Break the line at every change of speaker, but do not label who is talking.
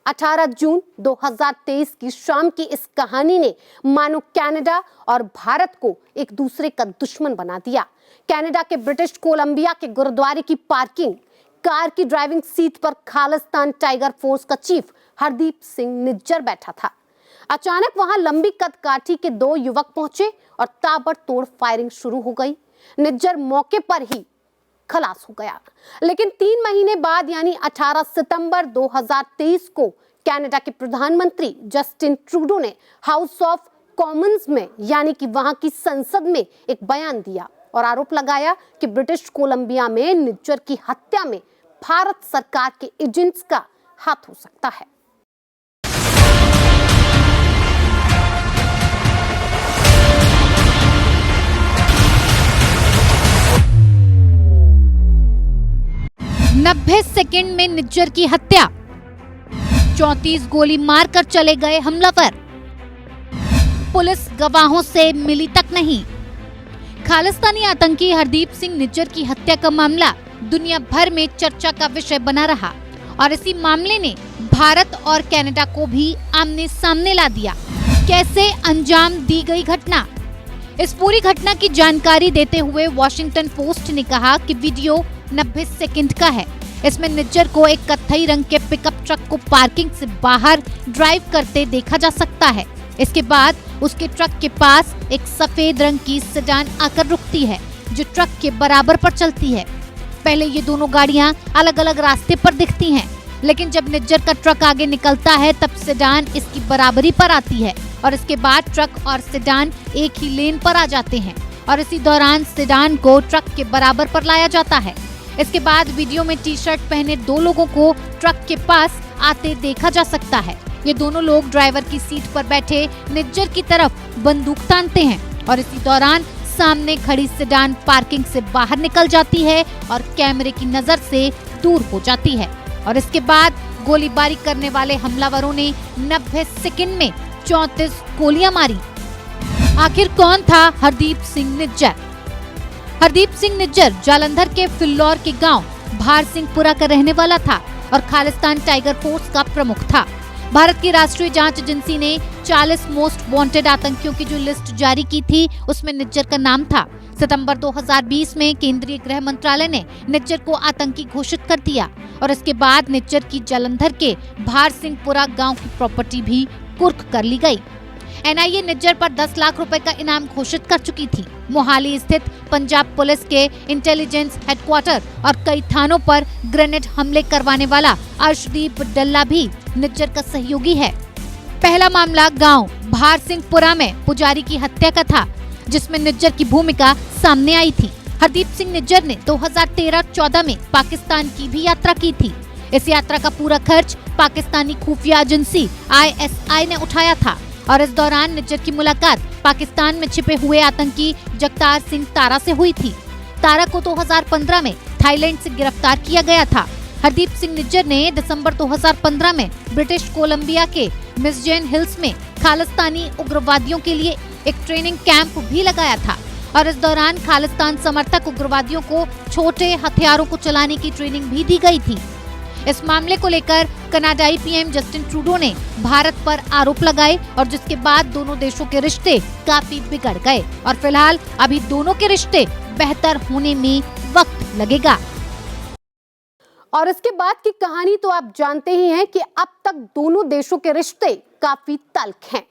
18 जून 2023 की शाम की इस कहानी ने मानो कनाडा और भारत को एक दूसरे का दुश्मन बना दिया। कनाडा के ब्रिटिश कोलंबिया के गुरुद्वारे की पार्किंग कार की ड्राइविंग सीट पर खालिस्तान टाइगर फोर्स का चीफ हरदीप सिंह निज्जर बैठा था। अचानक वहां लंबी कदकाठी के दो युवक पहुंचे और ताबड़तोड़ फायरिंग शुरू हो गई। निज्जर मौके पर ही खलास हो गया। लेकिन 3 महीने बाद यानी 18 सितंबर 2023 को कनाडा के प्रधानमंत्री जस्टिन ट्रूडो ने हाउस ऑफ कॉमन्स में यानी कि वहां की संसद में एक बयान दिया और आरोप लगाया कि ब्रिटिश कोलंबिया में निज्जर की हत्या में भारत सरकार के एजेंट्स का हाथ हो सकता है।
नब्बे सेकंड में निज्जर की हत्या, 34 गोली मारकर चले गए हमलावर, पुलिस गवाहों से मिली तक नहीं। खालिस्तानी आतंकी हरदीप सिंह निज्जर की हत्या का मामला दुनिया भर में चर्चा का विषय बना रहा और इसी मामले ने भारत और कनाडा को भी आमने सामने ला दिया। कैसे अंजाम दी गई घटना, इस पूरी घटना की जानकारी देते हुए वॉशिंगटन पोस्ट ने कहा कि वीडियो 90 सेकंड का है। इसमें निज्जर को एक कत्थई रंग के पिकअप ट्रक को पार्किंग से बाहर ड्राइव करते देखा जा सकता है। इसके बाद उसके ट्रक के पास एक सफेद रंग की सेडान आकर रुकती है जो ट्रक के बराबर पर चलती है। पहले ये दोनों गाड़ियां अलग अलग रास्ते पर दिखती हैं, लेकिन जब निज्जर का ट्रक आगे निकलता है तब सेडान इसकी बराबरी पर आती है और इसके बाद ट्रक और सेडान एक ही लेन पर आ जाते हैं और इसी दौरान सेडान को ट्रक के बराबर पर लाया जाता है। इसके बाद वीडियो में टी-शर्ट पहने दो लोगों को ट्रक के पास आते देखा जा सकता है। ये दोनों लोग ड्राइवर की सीट पर बैठे निज्जर की तरफ बंदूक तानते हैं और इसी दौरान सामने खड़ी सेडान पार्किंग से बाहर निकल जाती है और कैमरे की नजर से दूर हो जाती है और इसके बाद गोलीबारी करने वाले हमलावरों ने 90 सेकंड में 34 गोलियां मारी। आखिर कौन था हरदीप सिंह निज्जर? हरदीप सिंह निज्जर जालंधर के फिल्लौर के गांव भारसिंहपुरा का रहने वाला था और खालिस्तान टाइगर फोर्स का प्रमुख था। भारत की राष्ट्रीय जांच एजेंसी ने 40 मोस्ट वांटेड आतंकियों की जो लिस्ट जारी की थी उसमें निज्जर का नाम था। सितंबर 2020 में केंद्रीय गृह मंत्रालय ने निज्जर को आतंकी घोषित कर दिया और इसके बाद निज्जर की जालंधर के भारसिंहपुरा गांव की प्रॉपर्टी भी कुर्क कर ली गई। एनआईए निज्जर पर 10 लाख रुपए का इनाम घोषित कर चुकी थी। मोहाली स्थित पंजाब पुलिस के इंटेलिजेंस हेडक्वार्टर और कई थानों पर ग्रेनेड हमले करवाने वाला अर्शदीप डल्ला भी निज्जर का सहयोगी है। पहला मामला गांव भारसिंहपुरा में पुजारी की हत्या का था, जिसमें निज्जर की भूमिका सामने आई थी। हरदीप सिंह निज्जर ने 2013-14 में पाकिस्तान की भी यात्रा की थी। इस यात्रा का पूरा खर्च पाकिस्तानी खुफिया एजेंसी ISI ने उठाया था और इस दौरान निज्जर की मुलाकात पाकिस्तान में छिपे हुए आतंकी जगतार सिंह तारा से हुई थी। तारा को 2015 में थाईलैंड से गिरफ्तार किया गया था। हरदीप सिंह निज्जर ने दिसंबर 2015 में ब्रिटिश कोलंबिया के मिसजेन हिल्स में खालिस्तानी उग्रवादियों के लिए एक ट्रेनिंग कैंप भी लगाया था और इस दौरान खालिस्तान समर्थक उग्रवादियों को छोटे हथियारों को चलाने की ट्रेनिंग भी दी गई थी। इस मामले को लेकर कनाडाई पीएम जस्टिन ट्रूडो ने भारत पर आरोप लगाए और जिसके बाद दोनों देशों के रिश्ते काफी बिगड़ गए और फिलहाल अभी दोनों के रिश्ते बेहतर होने में वक्त लगेगा।
और इसके बाद की कहानी तो आप जानते ही हैं कि अब तक दोनों देशों के रिश्ते काफी तल्ख हैं।